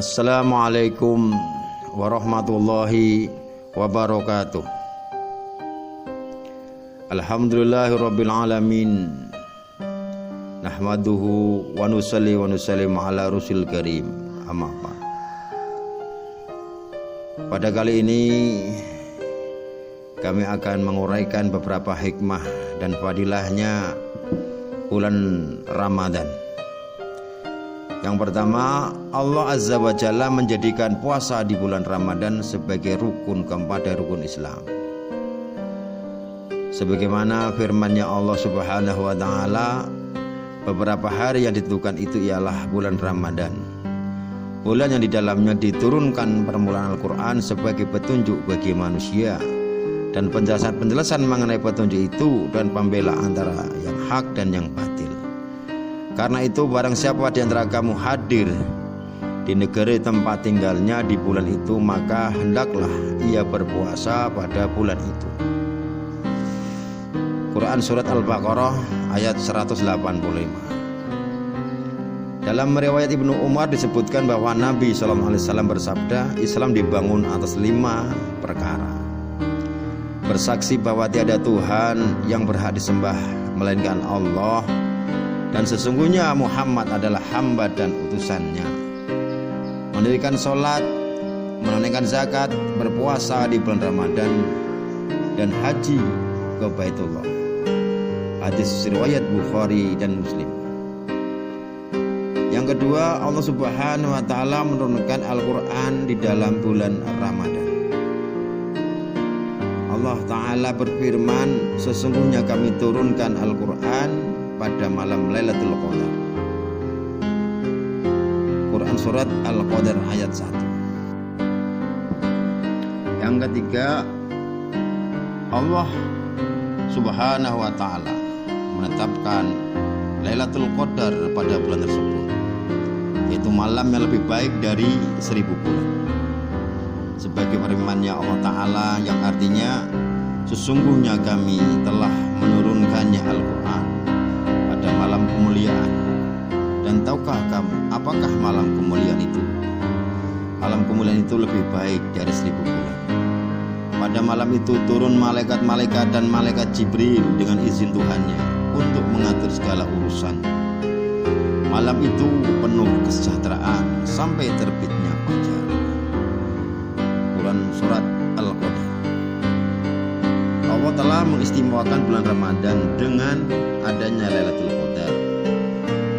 Assalamualaikum warahmatullahi wabarakatuh. Alhamdulillahirabbil alamin. Nahmaduhu wa nusalli wa nusallim ala rasul karim. Amma ba'd. Pada kali ini kami akan menguraikan beberapa hikmah dan fadilahnya bulan Ramadan. Yang pertama, Allah Azza wa Jalla menjadikan puasa di bulan Ramadan sebagai rukun keempat dari rukun Islam. Sebagaimana firman-Nya Allah Subhanahu wa taala, beberapa hari yang ditentukan itu ialah bulan Ramadan. Bulan yang di dalamnya diturunkan permulaan Al-Qur'an sebagai petunjuk bagi manusia, dan penjelasan mengenai petunjuk itu dan pembela antara yang hak dan yang batil. Karena itu barang siapa di antara kamu hadir di negeri tempat tinggalnya di bulan itu, maka hendaklah ia berpuasa pada bulan itu. Quran Surat Al-Baqarah ayat 185. Dalam riwayat Ibnu Umar disebutkan bahwa Nabi SAW bersabda, Islam dibangun atas 5 perkara: bersaksi bahwa tiada Tuhan yang berhak disembah melainkan Allah, dan sesungguhnya Muhammad adalah hamba dan utusannya, mendirikan sholat, menunaikan zakat, berpuasa di bulan Ramadan, dan haji ke Baitullah. Hadis riwayat Bukhari dan Muslim. Yang kedua, Allah Subhanahu wa taala menurunkan Al-Qur'an di dalam bulan Ramadan. Allah Ta'ala berfirman, sesungguhnya kami turunkan Al-Qur'an pada malam Lailatul Qadar. Quran Surat Al-Qadar ayat 1. Yang ketiga, Allah Subhanahu wa ta'ala menetapkan Lailatul Qadar pada bulan tersebut, yaitu malam yang lebih baik dari 1000 bulan. Sebagai firman-Nya Allah Ta'ala yang artinya, sesungguhnya kami telah menurunkannya Al-Quran pada malam kemuliaan. Dan tahukah kamu apakah malam kemuliaan itu? Malam kemuliaan itu lebih baik dari 1000 bulan. Pada malam itu turun malaikat-malaikat dan malaikat Jibril dengan izin Tuhannya untuk mengatur segala urusan. Malam itu penuh kesejahteraan sampai terbitnya fajar. Quran Surat Al-Qadar. Allah telah mengistimewakan bulan Ramadan dengan adanya Lailatul Qadar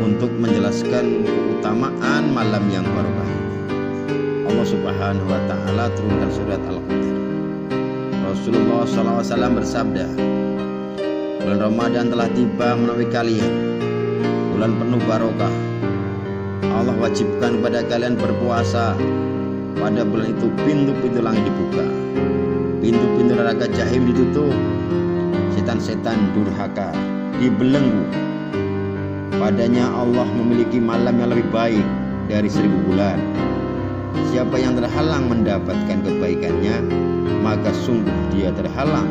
untuk menjelaskan keutamaan malam yang barokah. Allah Subhanahu wa taala turunkan surat Al-Qadar. Rasulullah SAW bersabda, bulan Ramadan telah tiba menemui kalian, bulan penuh barokah. Allah wajibkan kepada kalian berpuasa. Pada bulan itu pintu-pintu langit dibuka, pintu-pintu neraka jahim ditutup, setan-setan durhaka dibelenggu. Padanya Allah memiliki malam yang lebih baik dari 1000 bulan. Siapa yang terhalang mendapatkan kebaikannya, maka sungguh dia terhalang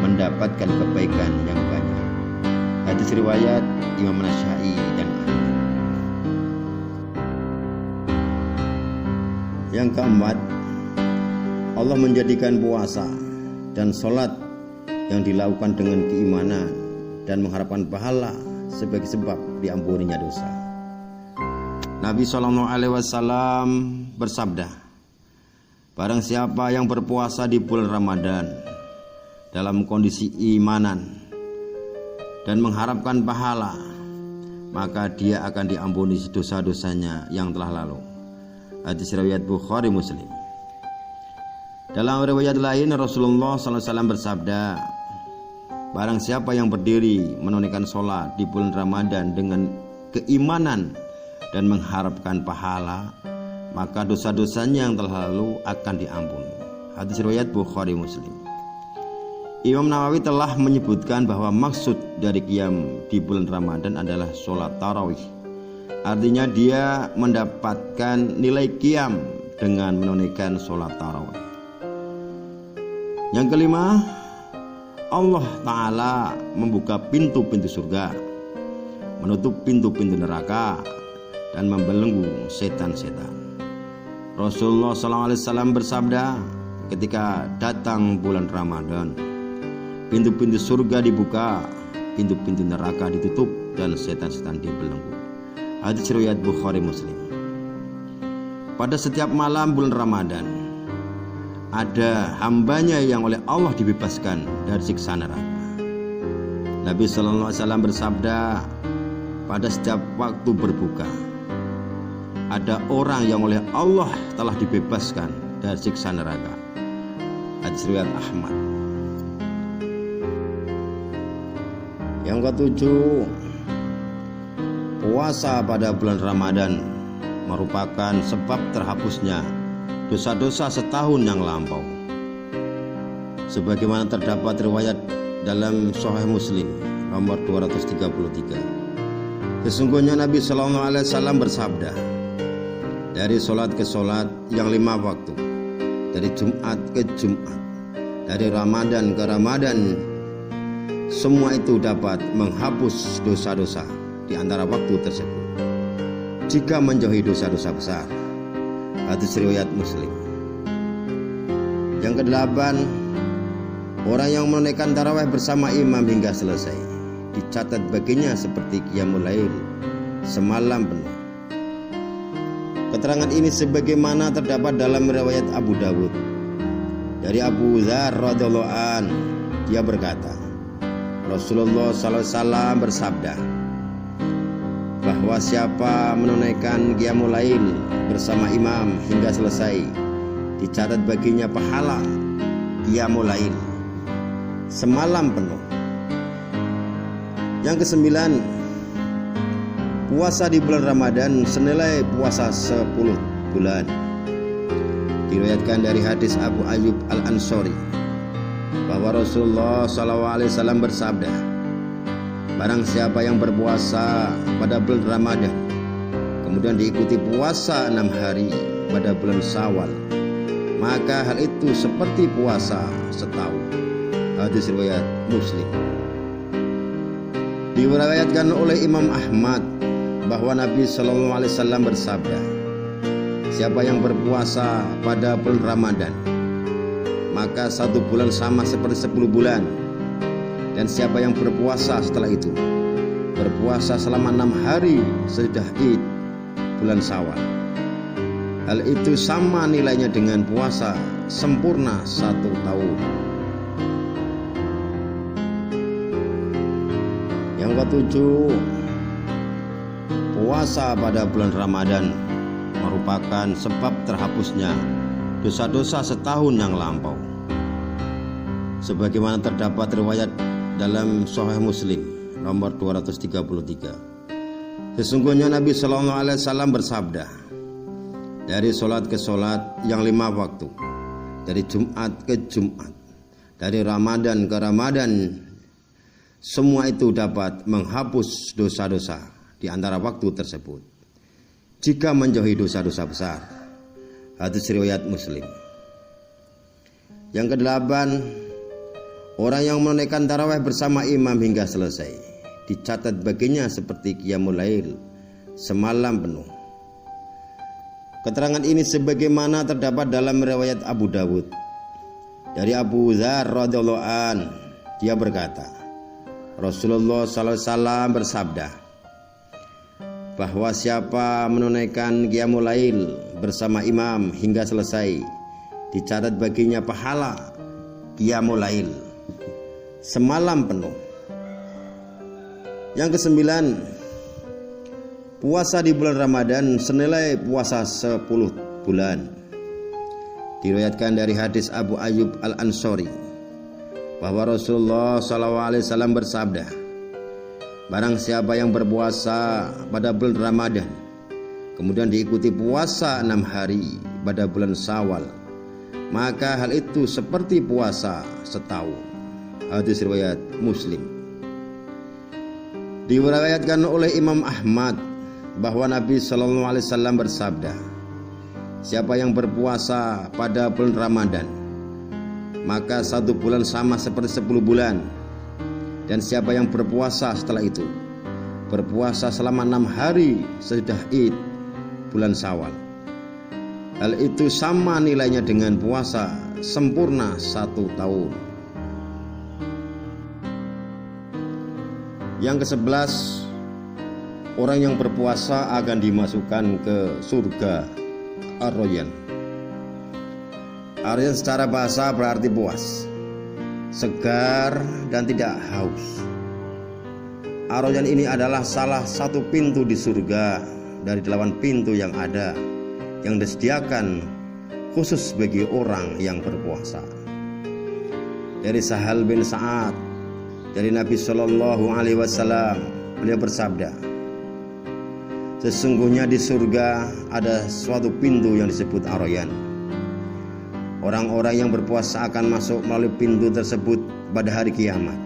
mendapatkan kebaikan yang banyak. Hadis riwayat Imam Nasa'i dan Ahmad. Yang keempat, Allah menjadikan puasa dan sholat yang dilakukan dengan keimanan dan mengharapkan pahala sebagai sebab diampuninya dosa. Nabi SAW bersabda, barang siapa yang berpuasa di bulan Ramadan dalam kondisi imanan dan mengharapkan pahala, maka dia akan diampuni dosa-dosanya yang telah lalu. Hadis riwayat Bukhari Muslim. Dalam riwayat lain Rasulullah SAW bersabda, barang siapa yang berdiri menunaikan sholat di bulan Ramadan dengan keimanan dan mengharapkan pahala, maka dosa-dosanya yang telah lalu akan diampuni. Hadis riwayat Bukhari Muslim. Imam Nawawi telah menyebutkan bahwa maksud dari qiyam di bulan Ramadan adalah sholat tarawih. Artinya dia mendapatkan nilai qiyam dengan menunaikan sholat tarawih. Yang kelima, Allah Ta'ala membuka pintu-pintu surga, menutup pintu-pintu neraka, dan membelenggu setan-setan. Rasulullah SAW bersabda, ketika datang bulan Ramadan, pintu-pintu surga dibuka, pintu-pintu neraka ditutup, dan setan-setan dibelenggu. Hadis riwayat Bukhari Muslim. Pada setiap malam bulan Ramadan, ada hambanya yang oleh Allah dibebaskan dari siksa neraka. Nabi SAW bersabda, pada setiap waktu berbuka, ada orang yang oleh Allah telah dibebaskan dari siksa neraka. Hadis riwayat Ahmad. Yang ketujuh, puasa pada bulan Ramadan merupakan sebab terhapusnya dosa-dosa setahun yang lampau. Sebagaimana terdapat riwayat dalam Sahih Muslim nomor 233. Sesungguhnya Nabi SAW bersabda, dari solat ke solat yang 5 waktu, dari Jumat ke Jumat, dari Ramadan ke Ramadan, semua itu dapat menghapus dosa-dosa di antara waktu tersebut, jika menjauhi dosa-dosa besar. Hadis riwayat Muslim. Yang kedelapan, orang yang menunaikan tarawih bersama imam hingga selesai, dicatat baginya seperti qiyamul lail semalam penuh. Keterangan ini sebagaimana terdapat dalam riwayat Abu Dawud dari Abu Dzar radhiyallahu an, dia berkata, Rasulullah SAW bersabda, bahwa siapa menunaikan qiyamul lail bersama imam hingga selesai, dicatat baginya pahala qiyamul lail semalam penuh. Yang kesembilan, puasa di bulan Ramadan senilai puasa 10 bulan. Diriwayatkan dari hadis Abu Ayyub Al-Ansari bahwa Rasulullah SAW bersabda, barang siapa yang berpuasa pada bulan Ramadan, kemudian diikuti puasa 6 hari pada bulan Syawal, maka hal itu seperti puasa setahun. Hadis riwayat Muslim. Diriwayatkan oleh Imam Ahmad bahwa Nabi SAW bersabda, siapa yang berpuasa pada bulan Ramadan, maka 1 bulan sama seperti 10 bulan. Dan siapa yang berpuasa setelah itu, berpuasa selama 6 hari sesudah Id bulan Syawal, hal itu sama nilainya dengan puasa sempurna 1 tahun. Yang ketujuh, puasa pada bulan Ramadan merupakan sebab terhapusnya dosa-dosa setahun yang lampau. Sebagaimana terdapat riwayat dalam Sahih Muslim nomor 233. Sesungguhnya Nabi SAW bersabda, dari solat ke solat yang 5 waktu, dari Jumat ke Jumat, dari Ramadan ke Ramadan, semua itu dapat menghapus dosa-dosa di antara waktu tersebut, jika menjauhi dosa-dosa besar. Hadis riwayat Muslim. Yang kedelapan, orang yang menunaikan tarawih bersama imam hingga selesai, dicatat baginya seperti qiyamul lail semalam penuh. Keterangan ini sebagaimana terdapat dalam riwayat Abu Dawud dari Abu Dzar radhiyallahu an, dia berkata, Rasulullah SAW bersabda, bahwa siapa menunaikan qiyamul lail bersama imam hingga selesai, dicatat baginya pahala qiyamul lail semalam penuh. Yang kesembilan, puasa di bulan Ramadan senilai puasa 10 bulan. Diriwayatkan dari hadis Abu Ayyub Al-Ansari bahwa Rasulullah SAW bersabda, barang siapa yang berpuasa pada bulan Ramadan, kemudian diikuti puasa 6 hari pada bulan Syawal, maka hal itu seperti puasa setahun. Hadis riwayat Muslim. Diriwayatkan oleh Imam Ahmad bahwa Nabi SAW bersabda, siapa yang berpuasa pada bulan Ramadan, maka 1 bulan sama seperti 10 bulan. Dan siapa yang berpuasa setelah itu, berpuasa selama 6 hari sesudah Id bulan Syawal, Hal itu sama nilainya dengan puasa sempurna 1 tahun. Yang ke-11, orang yang berpuasa akan dimasukkan ke surga Ar-Rayyan. Ar-Rayyan secara bahasa berarti puas, segar dan tidak haus. Ar-Rayyan ini adalah salah satu pintu di surga dari 8 pintu yang ada, yang disediakan khusus bagi orang yang berpuasa. Dari Sahal bin Sa'ad, dari Nabi Shallallahu Alaihi Wasallam, beliau bersabda, sesungguhnya di surga ada suatu pintu yang disebut Ar-Rayyan. Orang-orang yang berpuasa akan masuk melalui pintu tersebut pada hari kiamat.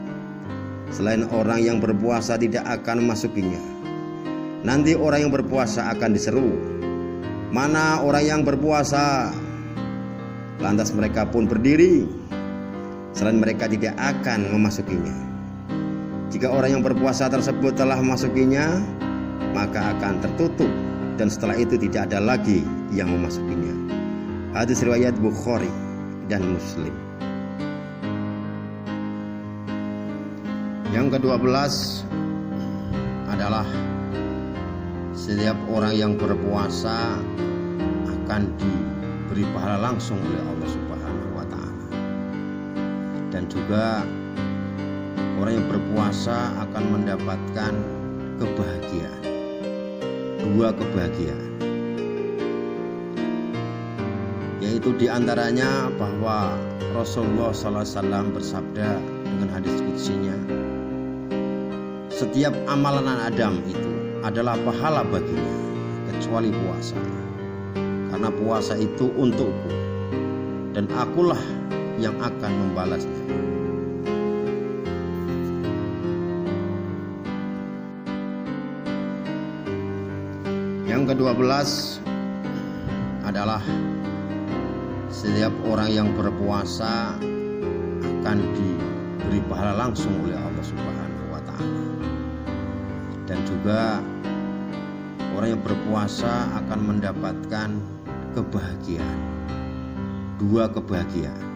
Selain orang yang berpuasa tidak akan memasukinya. Nanti orang yang berpuasa akan diseru, "Mana orang yang berpuasa?" Lantas mereka pun berdiri. Selain mereka tidak akan memasukinya. Jika orang yang berpuasa tersebut telah memasukinya, maka akan tertutup, dan setelah itu tidak ada lagi yang memasukinya. Hadis riwayat Bukhari dan Muslim. Yang ke-12 adalah setiap orang yang berpuasa akan diberi pahala langsung oleh Allah Subhanahu wa Ta'ala. Dan juga orang yang berpuasa akan mendapatkan kebahagiaan, 2 kebahagiaan, yaitu diantaranya bahwa Rasulullah SAW bersabda dengan hadis qudsinya, setiap amalan Adam itu adalah pahala baginya kecuali puasa, karena puasa itu untukku dan akulah yang akan membalasnya. Yang ke-12 adalah setiap orang yang berpuasa akan diberi pahala langsung oleh Allah Subhanahu wa Ta'ala. Dan juga orang yang berpuasa akan mendapatkan kebahagiaan, 2 kebahagiaan,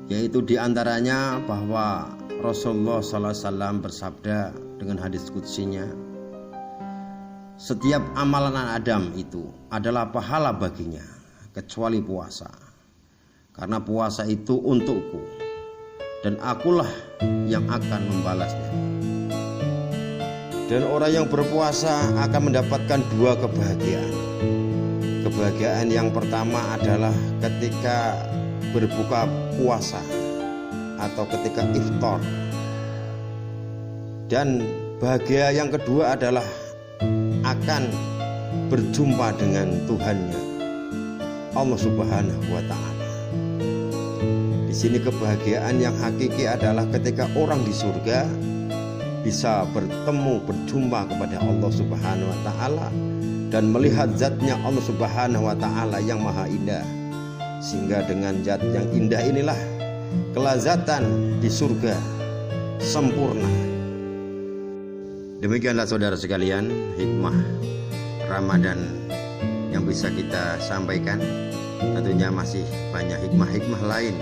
yaitu diantaranya bahwa Rasulullah SAW bersabda dengan hadis qudsinya, setiap amalan Adam itu adalah pahala baginya kecuali puasa, karena puasa itu untukku dan akulah yang akan membalasnya. Dan orang yang berpuasa akan mendapatkan 2 kebahagiaan. Kebahagiaan yang pertama adalah ketika berbuka puasa atau ketika iftar. Dan bahagia yang kedua adalah akan berjumpa dengan Tuhannya, Allah Subhanahu wa Ta'ala. Di sini kebahagiaan yang hakiki adalah ketika orang di surga bisa bertemu, berjumpa kepada Allah Subhanahu wa Ta'ala dan melihat zatnya Allah Subhanahu wa Ta'ala yang maha indah. Sehingga dengan zat yang indah inilah kelazatan di surga sempurna. Demikianlah saudara sekalian hikmah Ramadan yang bisa kita sampaikan. Tentunya masih banyak hikmah-hikmah lain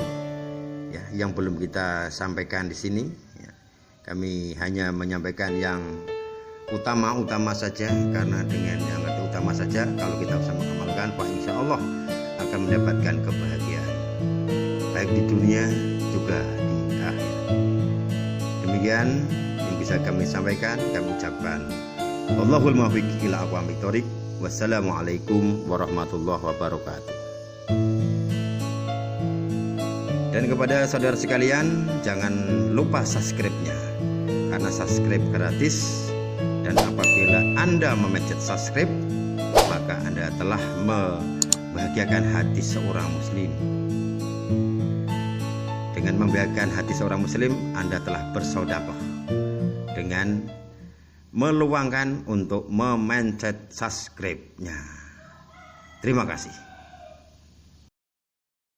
ya, yang belum kita sampaikan di sini ya. Kami hanya menyampaikan yang utama-utama saja, karena dengan yang utama saja kalau kita bisa mengamalkan, Pak, insya Allah akan mendapatkan kebahagiaan baik di dunia juga di akhir. Demikian yang bisa kami sampaikan. Kami ucapkan Allahul muwaffiq ila aqwamit thoriq. Wassalamualaikum warahmatullahi wabarakatuh. Dan kepada saudara sekalian, jangan lupa subscribe-nya, karena subscribe gratis. Dan apabila Anda memencet subscribe, maka Anda telah membahagiakan hati seorang muslim. Dengan membahagiakan hati seorang muslim, Anda telah bersedekah dengan meluangkan untuk memencet subscribe-nya. Terima kasih.